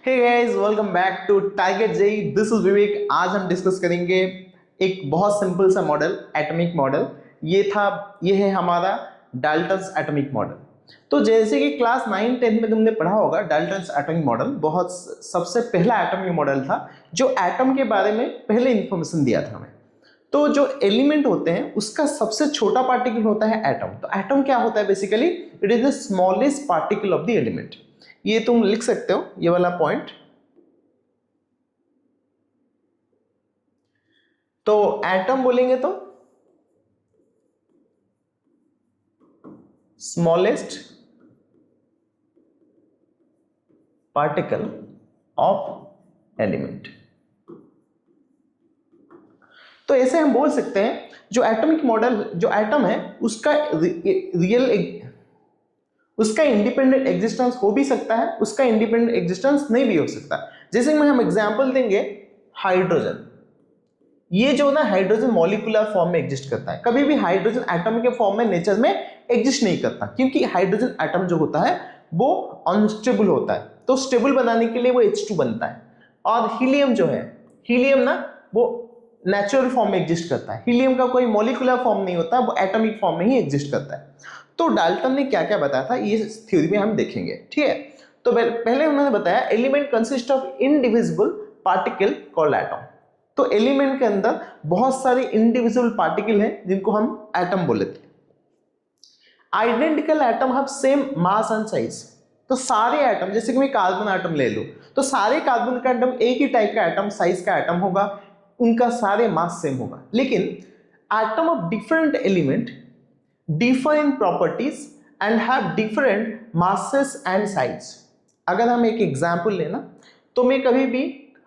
Hey guys, welcome back to Tiger JEE. This is Vivek. आज हम discuss करेंगे एक बहुत सिंपल सा मॉडल, एटॉमिक मॉडल। ये है हमारा डाल्टन्स एटॉमिक मॉडल। तो जैसे कि क्लास 9 10 में तुमने पढ़ा होगा, डाल्टन्स एटॉमिक मॉडल बहुत सबसे पहला एटॉमिक मॉडल था जो एटम के बारे में पहले इंफॉर्मेशन दिया था हमें। तो जो एलिमेंट होते हैं उसका सबसे छोटा पार्टिकल होता है एटम। तो एटम क्या होता है? Basically it is the smallest particle of the element. ये तुम लिख सकते हो, ये वाला पॉइंट। तो एटम बोलेंगे तो स्मॉलेस्ट पार्टिकल ऑफ एलिमेंट। तो ऐसे हम बोल सकते हैं जो एटॉमिक मॉडल, जो एटम है उसका उसका इंडिपेंडेंट एग्जिस्टेंस हो भी सकता है, उसका इंडिपेंडेंट एग्जिस्टेंस नहीं भी हो सकता। जैसे में हम एग्जांपल देंगे, हाइड्रोजन। ये जो ना हाइड्रोजन मॉलिक्यूलर फॉर्म में एग्जिस्ट करता है। कभी भी हाइड्रोजन एटम के फॉर्म में नेचर में एग्जिस्ट नहीं करता, क्योंकि हाइड्रोजन एटम जो होता है वो अनस्टेबल होता है। तो स्टेबल बनाने के लिए वो H2 बनता है। और हीलियम जो है, हीलियम ना वो नेचुरल फॉर्म में एग्जिस्ट करता है। हीलियम का कोई मॉलिक्यूलर फॉर्म नहीं होता, वो एटॉमिक फॉर्म में ही एग्जिस्ट करता है। तो डाल्टन ने क्या क्या बताया था ये थ्योरी में हम देखेंगे, ठीक है। तो पहले उन्होंने बताया element consist of indivisible particle called atom. तो एलिमेंट के अंदर बहुत सारे इनडिविजिबल पार्टिकल हैं जिनको हम एटम बोले थे। Identical atom have same mass and size. तो सारे एटम, जैसे कि मैं कार्बन एटम ले लूं, तो सारे कार्बन का एटम एक ही टाइप का एटम, साइज का एटम होगा, उनका सारे मास सेम होगा। लेकिन atom of different element differ in properties and have different masses and size। अगर हम एक एग्जांपल लेना, तो मैं कभी भी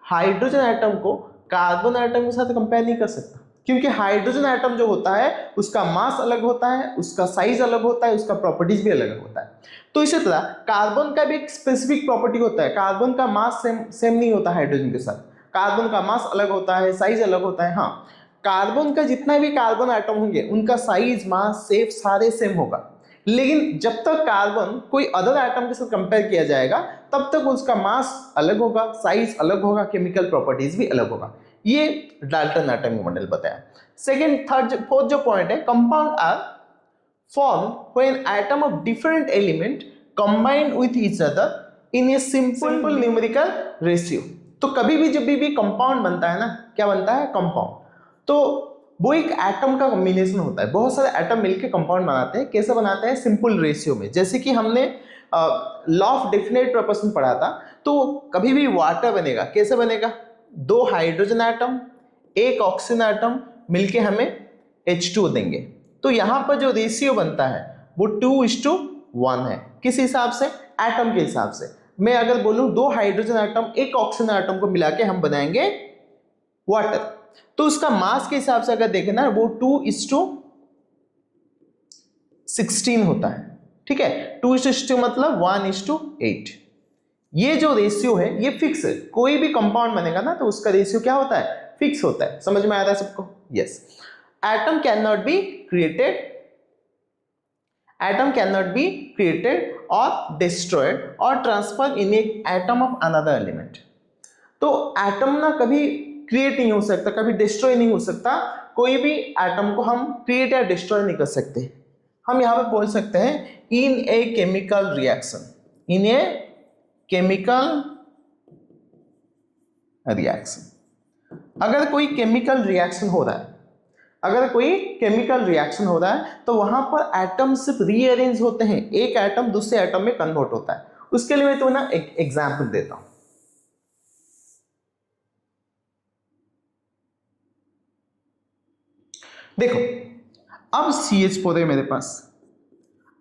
हाइड्रोजन एटम को कार्बन एटम के साथ कंपेयर नहीं कर सकता, क्योंकि हाइड्रोजन एटम जो होता है उसका मास अलग होता है, उसका साइज अलग होता है, उसका प्रॉपर्टीज भी अलग होता है। तो इसी तरह कार्बन का भी एक स्पेसिफिक प्रॉपर्टी होता है। कार्बन का मास सेम नहीं होता हाइड्रोजन के साथ। कार्बन का मास अलग होता है, साइज अलग होता है। हाँ, कार्बन का जितना भी कार्बन एटम होंगे उनका साइज, मास, शेप सारे सेम होगा। लेकिन जब तक कार्बन कोई अदर एटम के साथ कंपेयर किया जाएगा तब तक उसका मास अलग होगा, साइज अलग होगा, केमिकल प्रॉपर्टीज भी अलग होगा। ये डाल्टन एटॉमिक मॉडल बताया। सेकंड, थर्ड, फोर्थ जो पॉइंट है, compound are form when atom of different element combined with each other in a simple numerical ratio. तो कभी भी जब भी कंपाउंड बनता है ना, क्या बनता है? कंपाउंड। तो वो एक एटम का कॉम्बिनेशन होता है। बहुत सारे एटम मिलकर कंपाउंड बनाते हैं। कैसे बनाते हैं? सिंपल रेशियो में। जैसे कि हमने लॉ ऑफ डेफिनेट प्रोपोर्शन पढ़ा था। तो कभी भी वाटर बनेगा, कैसे बनेगा? 2 हाइड्रोजन एटम, 1 ऑक्सीजन एटम मिलके हमें H2 देंगे। तो यहां पर जो रेशियो बनता है वो 2:1 है। किस हिसाब से? एटम के हिसाब से। मैं अगर बोलूं 2 हाइड्रोजन एटम 1 ऑक्सीजन एटम को मिला के हम बनाएंगे वाटर, तो उसका मास के हिसाब से अगर देखें ना, वो 2:16 होता है। ठीक है, 2:16 मतलब 1:8। ये जो रेशियो है ये फिक्स है। कोई भी कंपाउंड बनेगा ना तो उसका रेशियो क्या होता है? फिक्स होता है। समझ में आ रहा है सबको? Yes. Atom can not be created, atom can not be created और डिस्ट्रॉयड और transfer in A atom of another element. तो एटम ना कभी क्रिएट नहीं हो सकता, कभी डिस्ट्रॉय नहीं हो सकता। कोई भी एटम को हम क्रिएट या डिस्ट्रॉय नहीं कर सकते। हम यहां पे बोल सकते हैं in a chemical reaction, in a chemical reaction. अगर कोई केमिकल रिएक्शन हो रहा है, अगर कोई केमिकल रिएक्शन हो रहा है तो वहां पर एटम सिर्फ रीअरेंज होते हैं, एक एटम दूसरे एटम में कन्वर्ट होता है। उसके लिए मैं तुम्हें ना एक एग्जांपल देता हूं। देखो, अब CH4 है मेरे पास।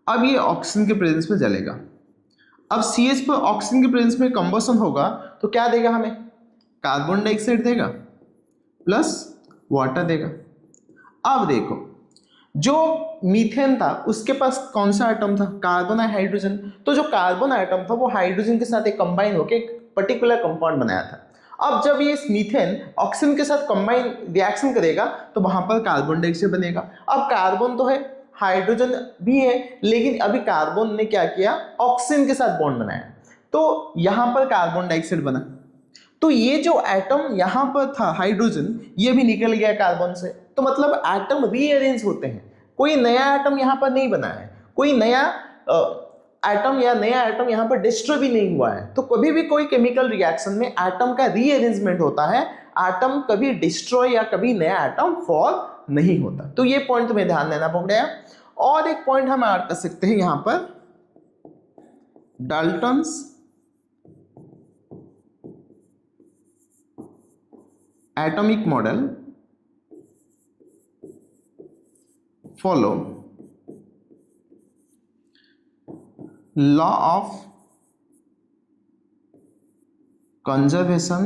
अब ये ऑक्सीजन के प्रेजेंस में जलेगा। अब CH4 ऑक्सीजन के प्रेजेंस में कंबशन होगा तो क्या देगा हमें? कार्बन डाइऑक्साइड देगा प्लस वाटर देगा। अब देखो, जो मीथेन था उसके पास कौन सा एटम था? कार्बन और हाइड्रोजन। तो जो कार्बन एटम था वो हाइड्रोजन के साथ एक कंबाइन होकर एक पर्टिकुलर कंपाउंड बनाया था। अब जब ये मीथेन ऑक्सीजन के साथ कंबाइन रिएक्शन करेगा तो वहां पर कार्बन डाइऑक्साइड बनेगा। अब कार्बन तो है, हाइड्रोजन भी है, लेकिन अभी कार्बन ने क्या किया? ऑक्सीजन के साथ बॉन्ड बनाया। तो यहां पर कार्बन डाइऑक्साइड बना, तो ये जो एटम यहां पर था हाइड्रोजन, ये भी निकल गया कार्बन से। तो मतलब एटम रीअरेंज होते हैं, कोई नया एटम यहां पर नहीं बना है, कोई नया एटम या नया एटम यहां पर डिस्ट्रॉय भी नहीं हुआ है। तो कभी भी कोई केमिकल रिएक्शन में एटम का रीअरेंजमेंट होता है, एटम कभी डिस्ट्रॉय या कभी नया एटम फॉर्म नहीं होता। तो ये पॉइंट तुम्हें ध्यान देना पड़ेगा। और एक पॉइंट हम ऐड कर सकते हैं यहां पर, Dalton's atomic model follow law of conservation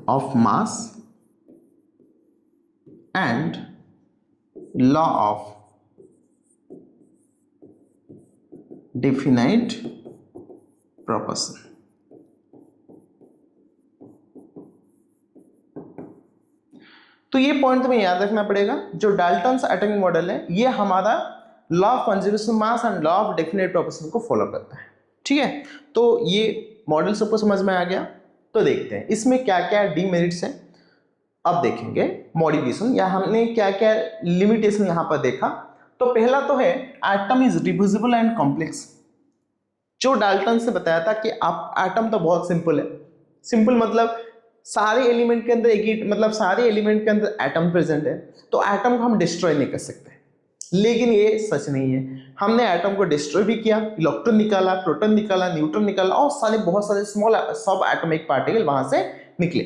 of mass and law of definite proportion। तो ये पॉइंट तुम्हें याद रखना पड़ेगा। जो डाल्टन्स एटॉमिक मॉडल है ये हमारा law of conservation mass and law of definite proportion को फॉलो करता है, ठीक है। तो ये मॉडल सबको समझ में आ गया। तो देखते हैं इसमें क्या क्या डीमेरिट्स हैं। अब देखेंगे मॉडिफिकेशन, या हमने क्या क्या लिमिटेशन यहां पर देखा। तो पहला तो है atom is divisible and complex. जो डाल्टन से बताया था कि आप एटम तो बहुत सिंपल है, सिंपल मतलब सारे एलिमेंट के अंदर एक ही, मतलब सारे एलिमेंट के अंदर एटम प्रेजेंट है, तो एटम को हम डिस्ट्रॉय नहीं कर सकते। लेकिन ये सच नहीं है, हमने एटम को डिस्ट्रॉय भी किया, इलेक्ट्रॉन निकाला, प्रोटॉन निकाला, न्यूट्रॉन निकाला, और सारे बहुत सारे स्मॉल सब एटॉमिक पार्टिकल वहां से निकले।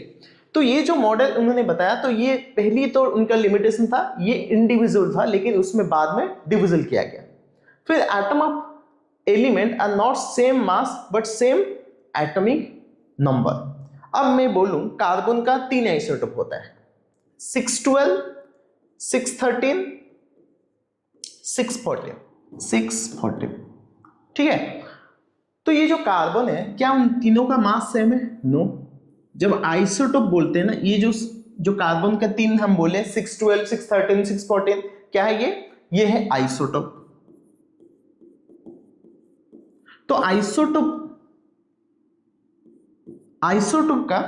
तो ये जो मॉडल उन्होंने बताया, तो ये पहली तो उनका लिमिटेशन था, ये इंडिविजुअल था, लेकिन उसमें बाद में डिविजल किया गया। फिर atom of element are not same mass but same atomic number. अब मैं बोलूं कार्बन का 3 आइसोटोप होता है, 612, 613, 614, 614, ठीक है। तो ये जो कार्बन है, क्या उन तीनों का मास सेम है? नो। जब आइसोटोप बोलते हैं ना, ये जो कार्बन का 3 हम बोले 612, 613, 614, क्या है ये है आइसोटोप। तो आइसोटोप का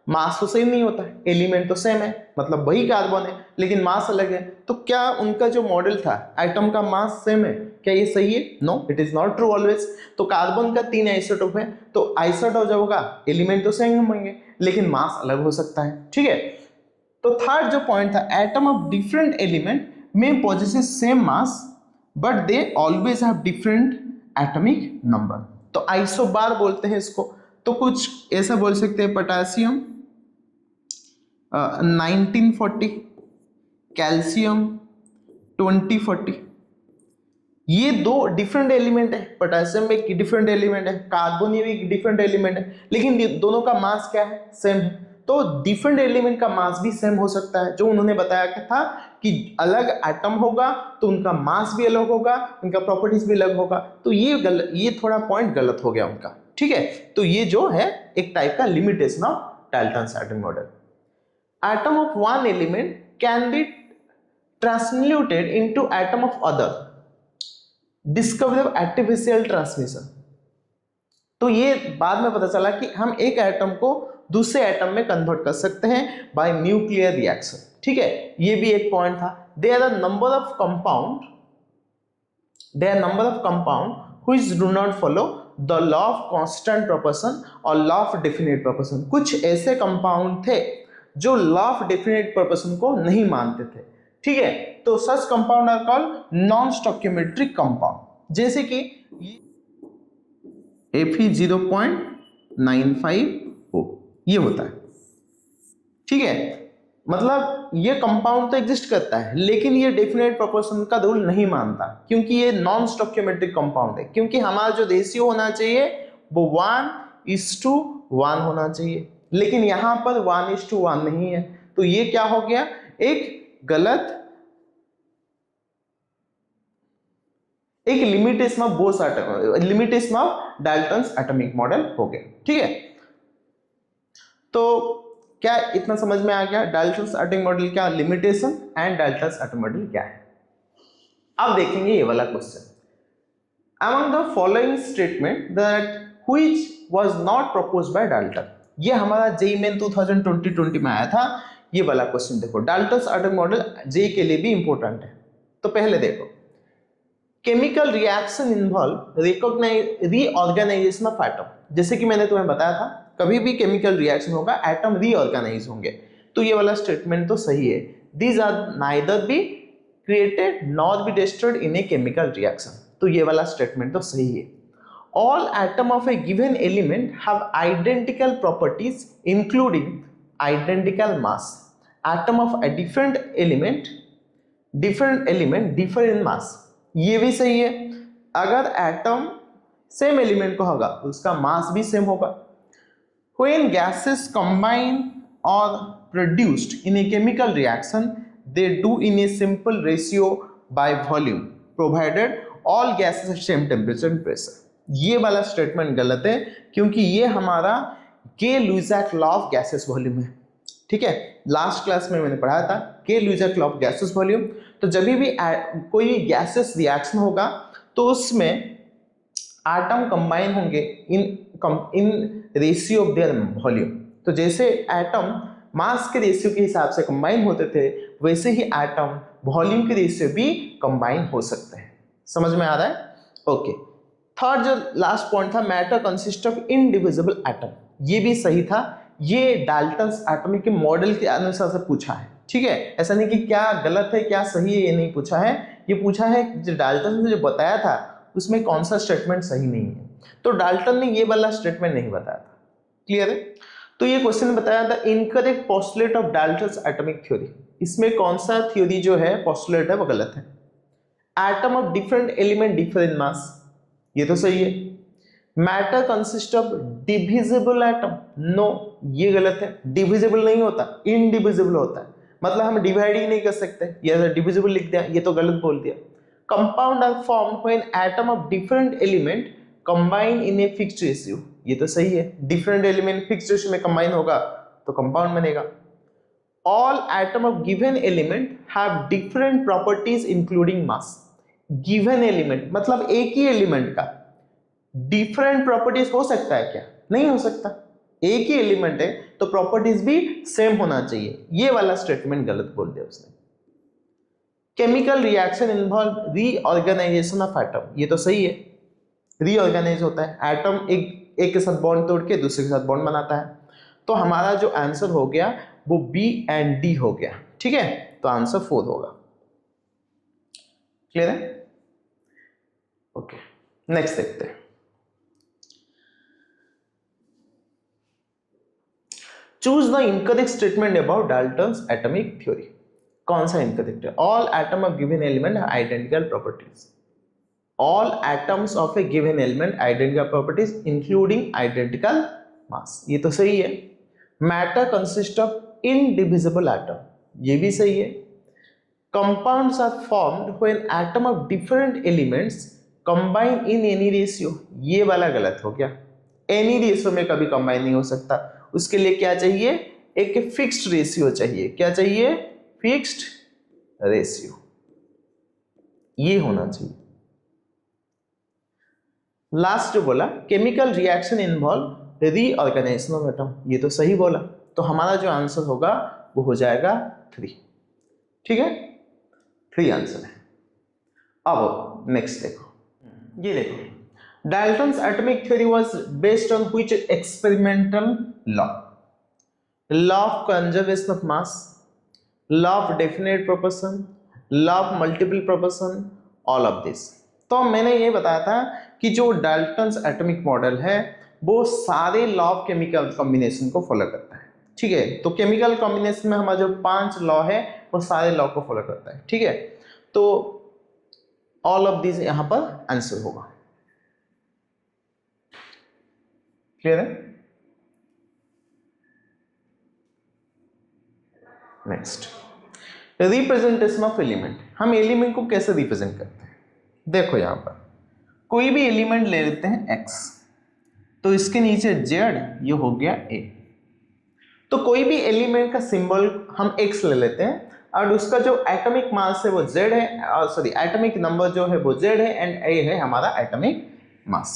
मास तो सेम नहीं होता है, एलिमेंट तो सेम है, मतलब वही कार्बन है, लेकिन मास अलग है। तो क्या उनका जो मॉडल था एटम का मास सेम है, क्या ये सही है? No, it is not true always. तो कार्बन का 3 आइसोटोप है, तो आइसोटोप जब होगा एलिमेंट तो सेम होंगे, लेकिन मास अलग हो सकता है, ठीक है। तो थर्ड जो पॉइंट था, एटम ऑफ डिफरेंट एलिमेंट में possesses same mass but they always have different atomic number. तो आइसोबार बोलते हैं इसको। तो कुछ ऐसा बोल सकते हैं, पोटेशियम 1940, कैल्शियम 2040। ये दो डिफरेंट एलिमेंट है, पोटेशियम में एक डिफरेंट एलिमेंट है, कार्बन में एक डिफरेंट एलिमेंट है, लेकिन दोनों का मास क्या है? सेम है। तो डिफरेंट एलिमेंट का मास भी सेम हो सकता है। जो उन्होंने बताया था कि अलग एटम होगा तो उनका मास भी अलग होगा, उनका प्रॉपर्टीज भी अलग होगा। तो ये थोड़ा पॉइंट गलत हो गया उनका, ठीक है। तो ये जो है एक टाइप का limitation of Dalton's atomic model. Atom of one element can be transmuted into atom of other, discovery of artificial transmission. तो ये बाद में पता चला कि हम एक एटम को दूसरे एटम में कन्वर्ट कर सकते हैं बाय न्यूक्लियर रिएक्शन, ठीक है। ये भी एक पॉइंट था। There are number of compound which do not follow the law of constant proportion और लॉ ऑफ डेफिनेट प्रोपोर्शन। कुछ ऐसे कंपाउंड थे जो लॉ ऑफ डेफिनेट प्रोपोर्शन को नहीं मानते थे, ठीक है। तो such compound are called non stoichiometric compound, जैसे कि Fe0.95O ये होता है, ठीक है। मतलब ये कंपाउंड तो एग्जिस्ट करता है, लेकिन ये डेफिनेट प्रोपोर्शन का रूल नहीं मानता, क्योंकि ये नॉन स्टोइकियोमेट्रिक कंपाउंड है। क्योंकि हमारा जो रेशियो होना चाहिए वो 1:1 होना चाहिए, लेकिन यहां पर 1:1 नहीं है। तो ये क्या हो गया? एक गलत, एक limitation of both atom, limitation of Dalton's atomic model हो गया, ठीक है। तो क्या इतना समझ में आ गया? डाल्टन्स एटॉमिक मॉडल क्या limitation and Dalton's atomic model क्या है? अब देखेंगे ये वाला question, among the following statement that which was not proposed by Dalton. ये हमारा जेईई मेन 2020 में आया था, ये वाला क्वेश्चन देखो, डाल्टन्स एटॉमिक मॉडल जेईई के लिए भी इंपॉर्टेंट है। तो पहले देखो, chemical reaction involve reorganization of atom. जैसे कि मैंने तुम्हें बताया था, कभी भी केमिकल रिएक्शन होगा एटम रीऑर्गेनाइज होंगे, तो ये वाला स्टेटमेंट तो सही है। These are neither be created not be destroyed in a chemical reaction, तो ये वाला स्टेटमेंट तो सही है। All atom of a given element have identical properties including identical mass. Atom of a different element differ in mass, ये भी सही है। अगर एटम सेम एलिमेंट का होगा तो उसका मास भी सेम होगा। When gases combine or produced in a chemical reaction, they do in a simple ratio by volume, provided all gases at same temperature and pressure। ये वाला स्टेटमेंट गलत है, क्योंकि ये हमारा के-लुईजैक लॉ ऑफ गैसेस वॉल्यूम है। ठीक है, लास्ट क्लास में मैंने पढ़ाया था के-लुईजैक लॉ ऑफ गैसेस वॉल्यूम। तो जब भी कोई गैसेस रिएक्शन होगा तो उसमें एटम कंबाइन होंगे in ratio of their volume. तो जैसे एटम मास के रेशियो के हिसाब से कंबाइन होते थे, वैसे ही एटम वॉल्यूम के रेशियो भी कंबाइन हो सकते हैं। समझ में आ रहा है? ओके। थर्ड जो लास्ट पॉइंट था, matter consist of indivisible atom, ये भी सही था। ये डाल्टन्स एटॉमिक के मॉडल के अनुसार से पूछा है। ठीक है, ऐसा नहीं कि क्या गलत है क्या सही है, ये नहीं पूछा है। ये पूछा है जो डाल्टन ने जो बताया था उसमें कौन सा स्टेटमेंट सही नहीं है। तो डाल्टन ने ये वाला स्टेटमेंट नहीं बताया था। क्लियर है? तो ये क्वेश्चन बताया था incorrect postulate of Dalton's atomic theory. इसमें कौन सा थ्योरी जो है पोस्टुलेट है वो गलत है। Atom of different element differ in mass, ये तो सही है। Matter consist of divisible atom, no, ये गलत है। डिविजिबल नहीं होता, इनडिविजिबल होता है। मतलब हम डिवाइड ही नहीं कर सकते, ये डिविजिबल लिख दिया, ये तो गलत बोल दिया। Compound are formed when atom of different element combine in a fixed ratio, ये तो सही है। डिफरेंट एलिमेंट फिक्स्ड रेशियो में कंबाइन होगा तो कंपाउंड बनेगा। All atom of given element have different properties including mass. Given element मतलब एक ही एलिमेंट का डिफरेंट प्रॉपर्टीज हो सकता है क्या? नहीं हो सकता। एक ही एलिमेंट है तो प्रॉपर्टीज भी सेम होना चाहिए। ये वाला स्टेटमेंट गलत बोल दिया उसने। Chemical reaction involve reorganization of atom, ये तो सही है। रीऑर्गेनाइज होता है, एटम एक के साथ बॉन्ड तोड़ के दूसरे के साथ बॉन्ड बनाता है। तो हमारा जो आंसर हो गया वो बी एंड डी हो गया। ठीक है, तो आंसर 4 होगा। क्लियर है? ओके, नेक्स्ट देखते हैं। Choose the incorrect statement about Dalton's atomic theory. कौन सा इनकरेक्ट है? All atom of given element identical properties. All atoms of a given element identical properties including identical mass, ये तो सही है। Matter consist of indivisible atom, ये भी सही है। Compounds are formed when atom of different elements combine in any ratio, ये वाला गलत हो गया। एनी रेशियो में कभी कंबाइन नहीं हो सकता, उसके लिए क्या चाहिए? एक फिक्स्ड रेशियो चाहिए। क्या चाहिए? फिक्स्ड रेशियो, ये होना चाहिए। लास्ट जो बोला chemical reaction involve reorganization of atom, ये तो सही बोला। तो हमारा जो आंसर होगा वो हो जाएगा 3। ठीक है, 3 आंसर है। अब नेक्स्ट देखो, ये देखो, Dalton's atomic theory was based on which experimental law? Law of conservation of mass, law of definite proportion, law of multiple proportion, all of this. तो मैंने ये बताया था कि जो डाल्टन्स एटॉमिक मॉडल है वो सारे लॉ ऑफ केमिकल कॉम्बिनेशन को फॉलो करता है। ठीक है, तो केमिकल कॉम्बिनेशन में हमारा जो 5 लॉ है वो सारे लॉ को फॉलो करता है। ठीक है, तो ऑल ऑफ दिस यहां पर आंसर होगा। क्लियर है? Next, representation of element. हम एलिमेंट को कैसे रिप्रेजेंट करते हैं? देखो यहां पर कोई भी एलिमेंट ले लेते हैं x, तो इसके नीचे z, ये हो गया a। तो कोई भी एलिमेंट का सिंबल हम x ले लेते हैं और उसका जो एटॉमिक मास है वो Z है, और सॉरी एटॉमिक नंबर जो है वो Z है, एंड A है हमारा एटॉमिक मास।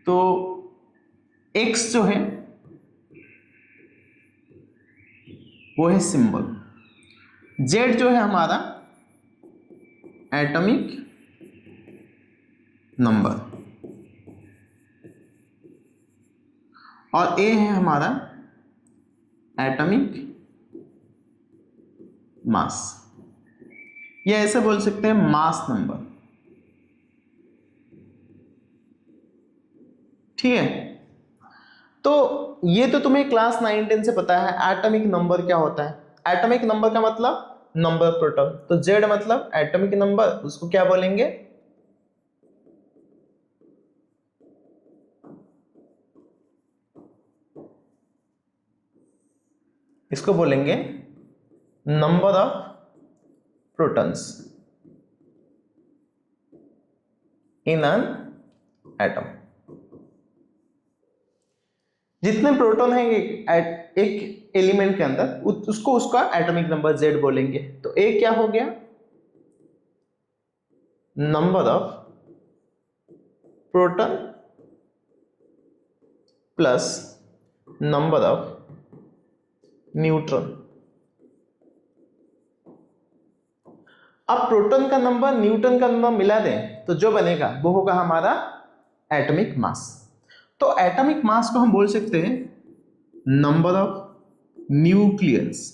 तो X जो है वो है सिंबल, Z जो है हमारा एटॉमिक नंबर, और A है हमारा एटॉमिक मास, या ऐसे बोल सकते हैं मास नंबर। ठीक है, तो ये तो तुम्हें क्लास 9-10 से पता है एटॉमिक नंबर क्या होता है। एटॉमिक नंबर का मतलब नंबर ऑफ प्रोटॉन, तो Z मतलब एटॉमिक नंबर, उसको क्या बोलेंगे, इसको बोलेंगे number of protons in an atom. जितने प्रोटॉन हैं एक एलिमेंट के अंदर उसको उसका एटॉमिक नंबर Z बोलेंगे। तो A क्या हो गया, number of proton plus number of neutron. अब प्रोटॉन का नंबर न्यूट्रॉन का नंबर मिला दें तो जो बनेगा वो होगा हमारा एटॉमिक मास। तो एटॉमिक मास को हम बोल सकते हैं number of nucleus.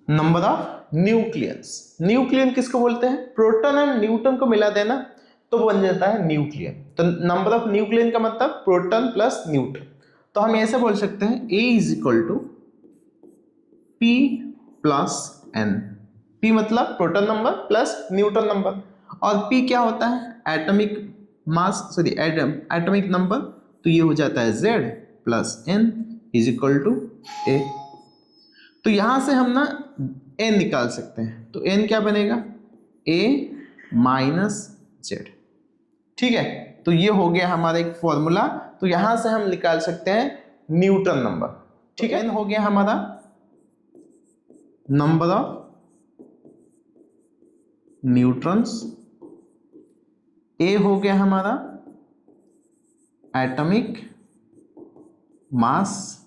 Number of nucleus, nucleon किसको बोलते हैं, प्रोटॉन एंड न्यूट्रॉन को मिला देना तो बन जाता है न्यूक्लियन। तो नंबर ऑफ न्यूक्लियन का मतलब प्रोटॉन प्लस न्यूट्रॉन। तो हम ऐसे बोल सकते हैं A is equal to P plus N। P मतलब proton number plus neutron number, और P क्या होता है atomic mass, sorry atomic number, तो ये हो जाता है Z plus N is equal to A। तो यहां से हम ना n निकाल सकते हैं, तो n क्या बनेगा, a माइनस जेड। ठीक है, तो ये हो गया हमारा एक फॉर्मूला। तो यहां से हम निकाल सकते हैं न्यूटन नंबर। ठीक है, n हो गया हमारा नंबर ऑफ न्यूट्रॉन्स, a हो गया हमारा एटॉमिक मास,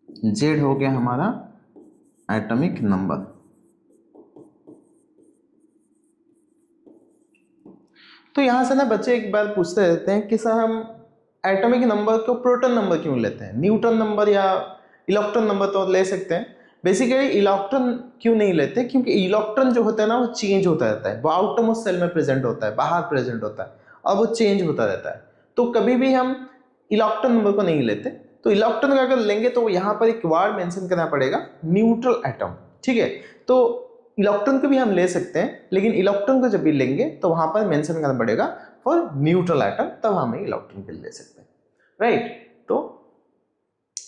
Z हो गया हमारा एटॉमिक नंबर। तो यहां से ना बच्चे एक बार पूछते रहते हैं कि सर हम एटॉमिक नंबर को प्रोटॉन नंबर क्यों लेते हैं, न्यूट्रॉन नंबर या इलेक्ट्रॉन नंबर तो ले सकते हैं। बेसिकली इलेक्ट्रॉन क्यों नहीं लेते, क्योंकि इलेक्ट्रॉन जो होता है ना वो चेंज होता रहता है, वो आउटरमोस्ट सेल में प्रेजेंट होता है, बाहर प्रेजेंट होता है, और वो चेंज होता रहता है। तो कभी भी हम इलेक्ट्रॉन नंबर को नहीं लेते। तो इलेक्ट्रॉन का अगर लेंगे तो यहाँ पर एक वर्ड मेंशन करना पड़ेगा, न्यूट्रल एटम। ठीक है, तो इलेक्ट्रॉन को भी हम ले सकते हैं, लेकिन इलेक्ट्रॉन को जब भी लेंगे तो वहां पर मेंशन करना पड़ेगा फॉर न्यूट्रल एटम, तब हम इलेक्ट्रॉन को ले सकते हैं। राइट, तो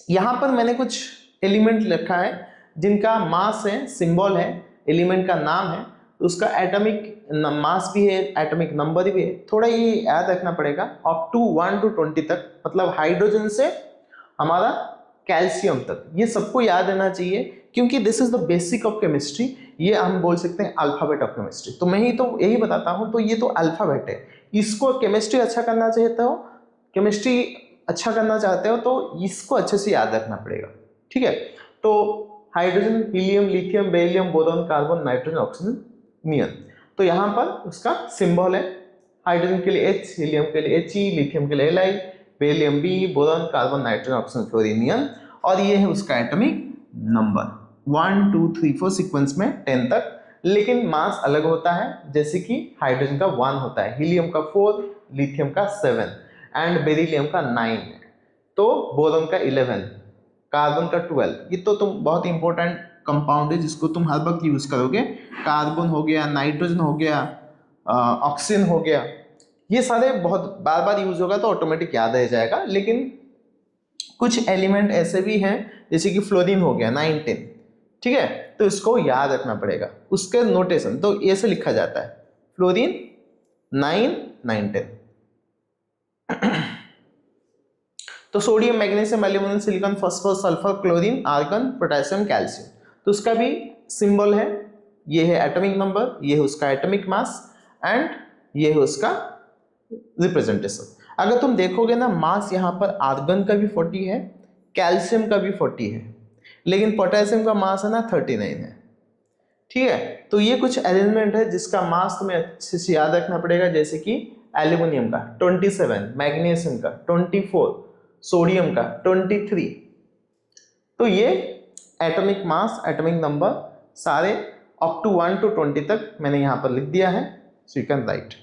यहां पर मैंने कुछ एलिमेंट लिखा है जिनका मास है, सिंबल है, एलिमेंट का नाम है, उसका एटॉमिक मास भी है, एटॉमिक नंबर भी है। थोड़ा ये याद रखना पड़ेगा अप टू 1 to 20 तक, मतलब हाइड्रोजन से हमारा कैल्शियम तक, ये सबको याद रहना चाहिए, क्योंकि this is the basic of chemistry. ये हम बोल सकते हैं अल्फाबेट ऑफ केमिस्ट्री। तो मैं ही तो यही बताता हूँ, तो ये तो अल्फाबेट है, इसको केमिस्ट्री अच्छा करना चाहते हो, केमिस्ट्री अच्छा करना चाहते हो तो इसको अच्छे से याद रखना पड़ेगा। ठीक है, तो hydrogen, helium, lithium, beryllium, boron, carbon, nitrogen, oxygen, neon. तो यहाँ पर उसका सिंबल है, हाइड्रोजन के लिए H, हीलियम के लिए He, लिथियम के लिए Li, beryllium B, boron, carbon, nitrogen, oxygen, fluorine, neon. और ये है उसका एटॉमिक नंबर 1 2 3 4 सीक्वेंस में 10 तक, लेकिन मास अलग होता है, जैसे कि हाइड्रोजन का 1 होता है, हीलियम का 4, लिथियम का 7 एंड बेरिलियम का 9, तो बोरॉन का 11, कार्बन का 12। ये तो तुम बहुत इंपॉर्टेंट कंपाउंड है जिसको तुम हर वक्त यूज करोगे। कार्बन हो गया, नाइट्रोजन हो गया, ऑक्सीजन हो गया, ये सारे बहुत बार बार यूज होगा तो ऑटोमेटिक याद रह जाएगा, लेकिन कुछ एलिमेंट ऐसे भी हैं जैसे कि फ्लोरीन हो गया 9 10, ठीक है, तो इसको याद रखना पड़ेगा। उसके नोटेशन तो ऐसे लिखा जाता है फ्लोरीन 9 9 10। तो sodium, magnesium, aluminium, silicon, phosphorus, sulphur, chlorine, argon, potassium, calcium, तो उसका भी सिंबल है, ये है एटॉमिक नंबर, ये है उसका एटॉमिक मास एंड ये है उसका रिप्रेजेंटेशन। अगर तुम देखोगे ना मास यहाँ पर आर्गन का भी 40 है, कैल्शियम का भी 40 है, लेकिन पोटेशियम का मास है ना 39 है, ठीक है। तो ये कुछ एलिमेंट है जिसका मास तुम्हें अच्छे से याद रखना पड़ेगा, जैसे कि एल्यूमिनियम का 27, मैग्नीशियम का 24, सोडियम का 23। तो ये एटॉमिक मास, एटॉमिक नंबर सारे अप टू 1 to 20 तक मैंने यहाँ पर लिख दिया है, सो यू कैन राइट।